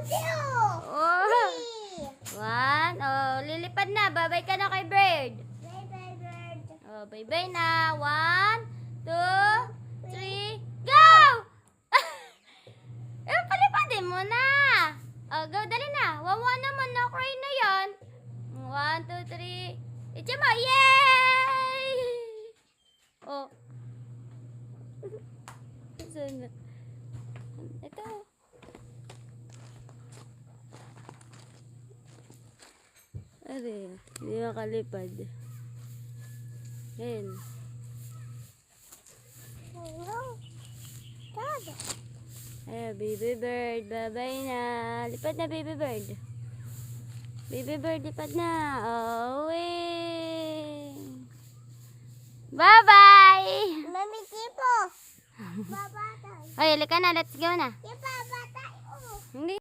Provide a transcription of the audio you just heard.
Oh. One. Oh, lilipad na. Bye-bye ka na kay Bird. Bye-bye, bird. Oh, bye-bye na. 1, 2, 3, go! Palipadin mo na. Oh, go, dali na. Wawa naman na. Cry na yan. 1, 2, 3. Itcha mo. Yay! Oh. Saan na? Ito. Ari, hindi makalipad. Ayan. Ayan, baby bird. Bye-bye na. Lipad na, baby bird. Baby bird, lipad na. Oh, bye-bye! Mami, tipo. Babatay. Ay, halika na. Let's go na. Babatay. Hindi.